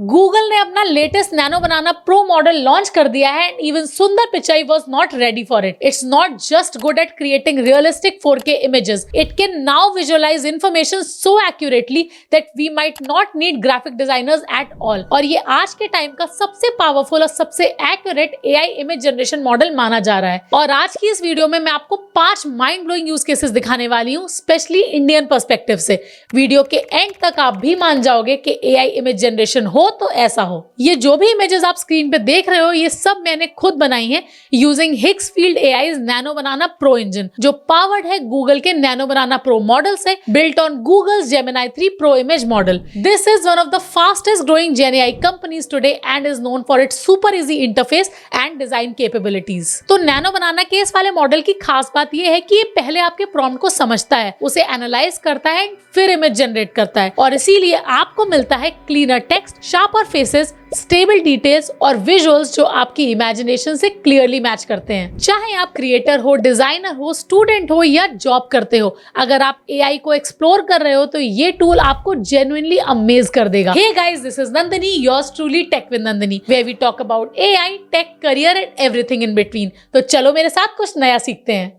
Google ने अपना latest nano banana pro model launch कर दिया है एंड इवन सुंदर Pichai was not ready for it. It's not just good at creating realistic 4K images. It can now visualize information so accurately that we might not need graphic designers at all. और ये आज के time का सबसे powerful और सबसे accurate AI image generation model माना जा रहा है. और आज की इस वीडियो में मैं आपको 5 माइंड ब्लोइंग यूज केसेस दिखाने वाली हूँ, स्पेशली इंडियन पर्सपेक्टिव से. वीडियो के एंड तक आप भी मान जाओगे कि AI इमेज जनरेशन हो तो ऐसा हो. ये जो भी इमेजेस आप स्क्रीन पे देख रहे हो ये सब मैंने खुद बनाई है using Higgsfield AI's nano banana pro engine, जो पावर्ड है गूगल के नैनो बनाना प्रो मॉडल से, built on Google's Gemini 3 Pro image model. This is one of the fastest growing GenAI companies today and is known for its super easy interface and design capabilities. तो nano banana के इस वाले model की खास बात यह है कि ये पहले आपके प्रॉम्प्ट को समझता है, उसे एनालाइज करता है, फिर इमेज जनरेट करता है, और इसीलिए आपको मिलता है cleaner text, sharper faces, stable details और विजुअल्स जो आपकी इमेजिनेशन से क्लियरली मैच करते हैं. चाहे आप क्रिएटर हो, डिजाइनर हो, स्टूडेंट हो या जॉब करते हो, अगर आप AI को एक्सप्लोर कर रहे हो तो ये टूल आपको जेन्युइनली अमेज कर देगा. Hey guys, this is Nandini, yours truly tech with Nandini, where we talk about AI, tech, career and everything in between. तो चलो मेरे साथ कुछ नया सीखते हैं.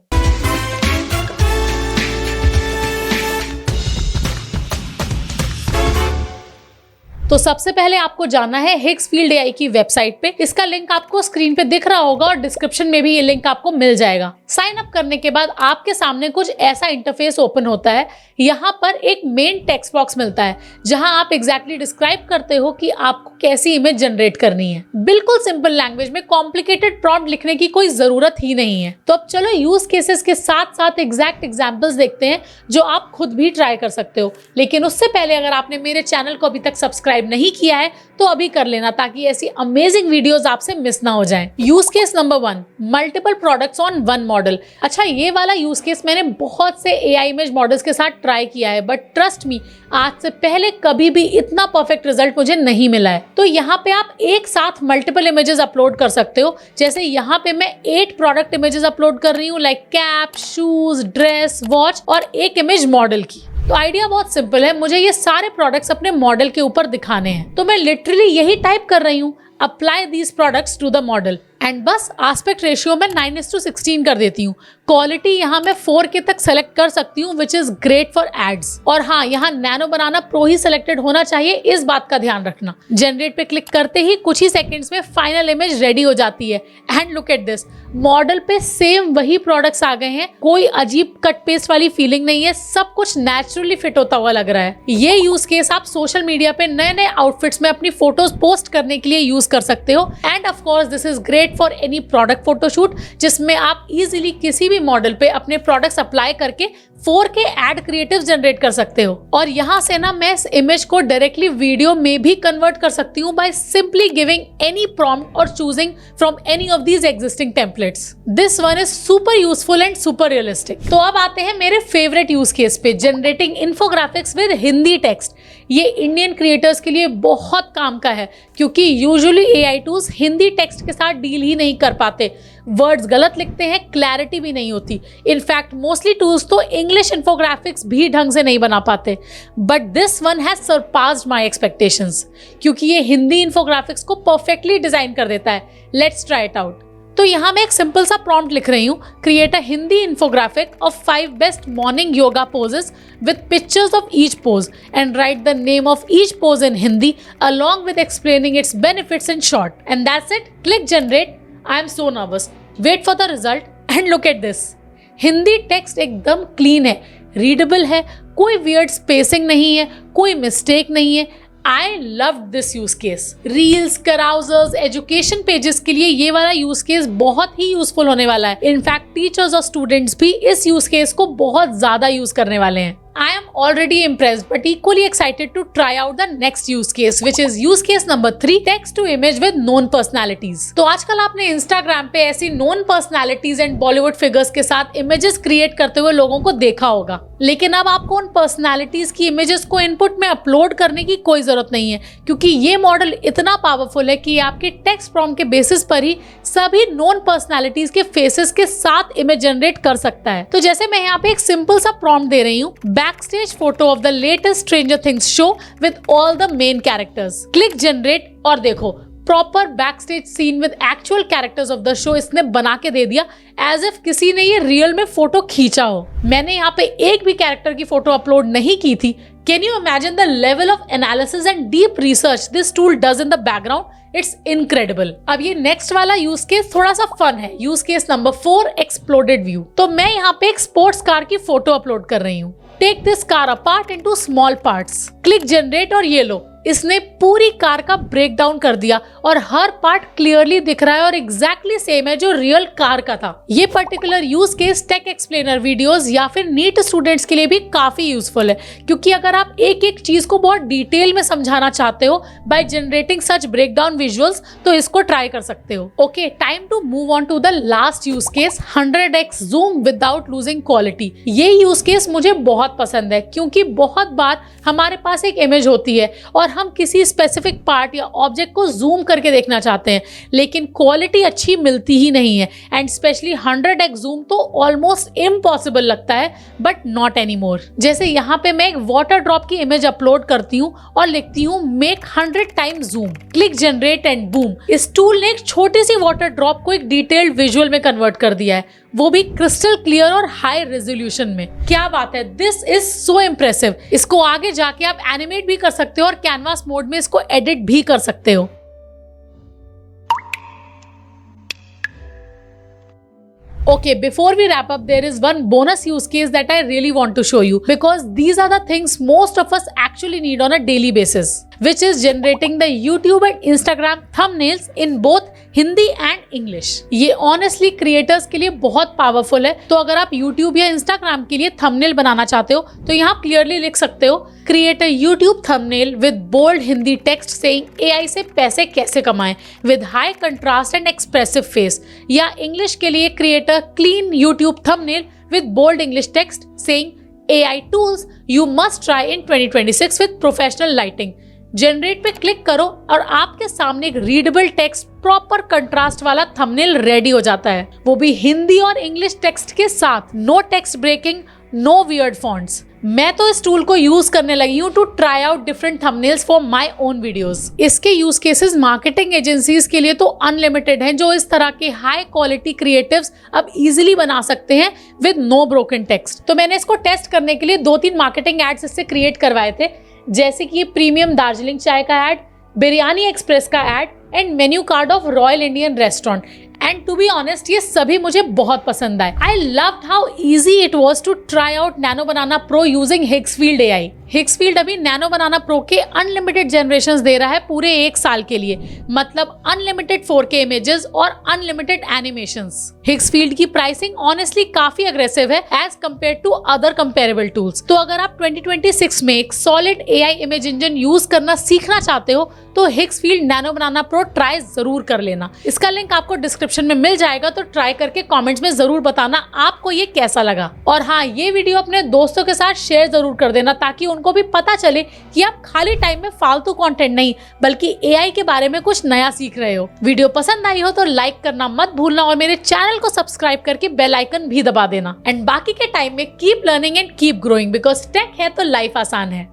तो सबसे पहले आपको जाना है हिग्सफील्ड AI की वेबसाइट पे. इसका लिंक आपको स्क्रीन पे दिख रहा होगा और डिस्क्रिप्शन में भी ये लिंक आपको मिल जाएगा. साइन अप करने के बाद आपके सामने कुछ ऐसा इंटरफेस ओपन होता है. यहाँ पर एक मेन टेक्स्ट बॉक्स मिलता है जहाँ आप एग्जैक्टली डिस्क्राइब करते हो कि आपको कैसी इमेज जनरेट करनी है. बिल्कुल सिंपल लैंग्वेज में कॉम्प्लिकेटेड प्रॉम्प्ट लिखने की कोई जरूरत ही नहीं है. तो अब चलो यूज केसेस के साथ साथ एग्जैक्ट एग्जाम्पल्स देखते हैं जो आप खुद भी ट्राई कर सकते हो. लेकिन उससे पहले अगर आपने मेरे चैनल को अभी तक सब्सक्राइब नहीं किया है तो अभी कर लेना, ताकि ऐसी अमेजिंग वीडियोस आपसे मिस ना हो जाएं. Use case number 1, multiple products on one model. अच्छा, ये वाला यूज केस मैंने बहुत से AI इमेज मॉडल्स के साथ ट्राई किया है, बट ट्रस्ट मी, आज से पहले कभी भी इतना परफेक्ट रिजल्ट मुझे नहीं मिला है. तो यहाँ पे आप एक साथ मल्टीपल इमेजेस अपलोड कर सकते हो. जैसे यहाँ पे मैं 8 प्रोडक्ट इमेजेस अपलोड कर रही हूँ, like cap, shoes, dress, watch और एक इमेज मॉडल की. तो आइडिया बहुत सिंपल है, मुझे ये सारे प्रोडक्ट्स अपने मॉडल के ऊपर दिखाने हैं. तो मैं लिटरली यही टाइप कर रही हूँ, apply these products to the model, and बस एस्पेक्ट रेशियो में 9:16 कर देती हूँ. क्वालिटी यहाँ मैं 4K तक सेलेक्ट कर सकती हूँ, which is great for ads. और हाँ, यहाँ नैनो बनाना प्रो ही सेलेक्टेड होना चाहिए, इस बात का ध्यान रखना. जनरेट पे क्लिक करते ही कुछ ही सेकंड्स में फाइनल इमेज रेडी हो जाती है. And look at this, model पे सेम वही प्रोडक्ट्स आ गए हैं. कोई अजीब कट पेस्ट वाली फीलिंग नहीं है, सब कुछ नेचुरली फिट होता हुआ लग रहा है. ये यूज केस आप सोशल मीडिया पे नए नए आउटफिट्स में अपनी फोटोज पोस्ट करने के लिए यूज कर सकते हो. End of course this is great for any product photoshoot, जिसमें आप इजीली किसी भी मॉडल पे अपने प्रोडक्ट्स अप्लाई करके 4K एड क्रिएटिव्स जनरेट कर सकते हो. और यहाँ से ना मैं इस इमेज को डायरेक्टली वीडियो में भी कन्वर्ट कर सकती हूँ by simply giving any prompt और choosing from any of these existing templates. This one is super useful and super realistic. तो अब आते हैं मेरे फेवरेट यूज केस पे, generating infographics with Hindi text. ये इंडियन क्रिएटर्स के लिए बहुत काम का है, क्योंकि usually AI tools Hindi text के साथ डील ही नहीं कर पाते. वर्ड्स गलत लिखते हैं, क्लैरिटी भी नहीं होती. इनफैक्ट मोस्टली टूल्स तो इंग्लिश इन्फोग्राफिक्स भी ढंग से नहीं बना पाते. But this one has surpassed my expectations, क्योंकि ये हिंदी इन्फोग्राफिक्स को परफेक्टली डिजाइन कर देता है. Let's try it out. तो यहाँ मैं एक सिंपल सा प्रॉम्प्ट लिख रही हूँ, create a Hindi infographic of 5 best morning yoga poses with pictures of each pose and write the name of each pose in Hindi along with explaining its benefits in short. And that's it. Click generate. I am so nervous. Wait for the result and look at this. Hindi text एकदम clean है, readable है, कोई weird spacing नहीं है, कोई mistake नहीं है. I loved this use case. Reels, carousels, education pages के लिए ये वाला यूज केस बहुत ही यूजफुल होने वाला है. इनफैक्ट टीचर्स और स्टूडेंट्स भी इस यूज केस को बहुत ज्यादा यूज करने वाले हैं. I am already impressed but equally excited to try out the next use case, which is use case number 3, text to image with known personalities. तो आजकल आपने Instagram पे ऐसी known personalities and Bollywood figures के साथ images create करते हुए लोगों को देखा होगा. लेकिन अब आपको उन पर्सनालिटीज की इमेजेस को इनपुट में अपलोड करने की कोई जरूरत नहीं है, क्योंकि ये मॉडल इतना पावरफुल है कि आपके टेक्स्ट प्रॉम्प्ट के बेसिस पर ही सभी नोन पर्सनालिटीज के फेसेस के साथ इमेज जनरेट कर सकता है. तो जैसे मैं यहाँ पे एक सिंपल सा प्रॉम्प्ट दे रही हूँ, backstage photo of the latest Stranger Things show with all the main characters. Click generate और देखो proper backstage scene with actual characters of the show इसने बना के दे दिया एज इफ किसी ने ये रियल में फोटो खींचा हो। मैंने यहाँ पे एक भी कैरेक्टर की फोटो अपलोड नहीं की थी। Can you imagine the level of analysis and deep research this tool does in the background? It's incredible. अब ये नेक्स्ट वाला यूज केस थोड़ा सा फन है। Use case number 4, exploded view. तो मैं यहाँ पे एक स्पोर्ट्स कार की फोटो अपलोड कर रही हूँ। Take this car apart into small parts. Click generate और ये लो, इसने पूरी कार का ब्रेक डाउन कर दिया और हर पार्ट क्लियरली दिख रहा है और एग्जैक्टली सेम है जो रियल कार का था। ये particular use case tech explainer videos या फिर नीट स्टूडेंट्स के लिए भी काफी यूजफुल है, क्योंकि अगर आप एक एक चीज को बहुत डिटेल में समझाना चाहते हो by generating such break down visuals, तो इसको ट्राई कर सकते हो। Okay, time to move on to the last use case, 100x zoom without losing quality. ये यूज केस मुझे बहुत पसंद है, क्योंकि बहुत बार हमारे पास एक इमेज होती है और हम किसी स्पेसिफिक पार्ट या ऑब्जेक्ट को जूम करके देखना चाहते हैं, लेकिन क्वालिटी अच्छी मिलती ही नहीं है। एंड स्पेशली 100x जूम तो ऑलमोस्ट इम्पॉसिबल लगता है, बट नॉट एनीमोर। जैसे यहाँ पे मैं एक वाटर ड्रॉप की इमेज अपलोड करती हूँ और लिखती हूँ make 100 times zoom. Click generate and boom, इस टूल ने एक छोटी सी वाटर ड्रॉप को एक डिटेल्ड विजुअल में कन्वर्ट कर दिया है, वो भी क्रिस्टल क्लियर और हाई रेजोल्यूशन में। क्या बात है, दिस इज सो इम्प्रेसिव। इसको आगे जाके आप एनिमेट भी कर सकते हो और कैनवास मोड में इसको एडिट भी कर सकते हो। Okay, before we wrap up, there is one bonus use case that I really want to show you, because these are the things most of us actually need on a daily basis, which is generating the YouTube and Instagram thumbnails in both Hindi and English. ये honestly creators के लिए बहुत powerful है। तो अगर आप YouTube या Instagram के लिए थंबनेल बनाना चाहते हो तो यहाँ क्लियरली लिख सकते हो create a YouTube thumbnail with bold Hindi text saying AI से पैसे कैसे कमाएं विद high contrast and expressive face, या इंग्लिश के लिए create a clean YouTube thumbnail with bold English text saying AI tools you must try in 2026 with professional lighting। Generate पे click करो और आपके सामने एक रीडेबल टेक्स्ट प्रॉपर कंट्रास्ट वाला थंबनेल रेडी हो जाता है, वो भी हिंदी और इंग्लिश टेक्स्ट के साथ। No text breaking, no weird fonts. मैं तो इस टूल को यूज करने लगी हूँ to try out different thumbnails for my own videos. इसके यूज केसेस मार्केटिंग एजेंसीज के लिए तो अनलिमिटेड हैं, जो इस तरह के हाई क्वालिटी क्रिएटिव्स अब इजीली बना सकते हैं विद नो ब्रोकन टेक्स्ट। तो मैंने इसको टेस्ट करने के लिए 2-3 मार्केटिंग एड्स इससे क्रिएट करवाए थे, जैसे कि ये प्रीमियम दार्जिलिंग चाय का एड, बिरयानी एक्सप्रेस का ad and menu card of royal Indian restaurant. And to be honest ये सभी मुझे बहुत पसंद आए। I loved how easy it was to try out nano banana pro using Higgsfield AI। Higgsfield अभी नैनो बनाना प्रो के unlimited generations दे रहा है पूरे 1 साल के लिए, मतलब अनलिमिटेड 4K इमेजेस और अनलिमिटेड एनिमेशंस। हिग्सफील्ड की प्राइसिंग ऑनेस्टली काफी अग्रेसिव है as compare to other comparable tools. तो अगर आप 2026 में एक solid AI image engine use करना सीखना चाहते हो तो Higgsfield nano banana pro try जरूर कर लेना। इसका लिंक आपको डिस्क्रिप्शन में मिल जाएगा, तो ट्राई करके कमेंट्स में जरूर बताना आपको ये कैसा लगा। और हाँ, ये वीडियो अपने दोस्तों के साथ शेयर जरूर कर देना, ताकि उनको भी पता चले कि आप खाली टाइम में फालतू कंटेंट नहीं बल्कि AI के बारे में कुछ नया सीख रहे हो। वीडियो पसंद आई हो तो लाइक करना मत भूलना और मेरे चैनल को सब्सक्राइब करके बेल आइकन भी दबा देना। एंड बाकी के टाइम में keep learning and keep growing, because tech है तो लाइफ आसान है।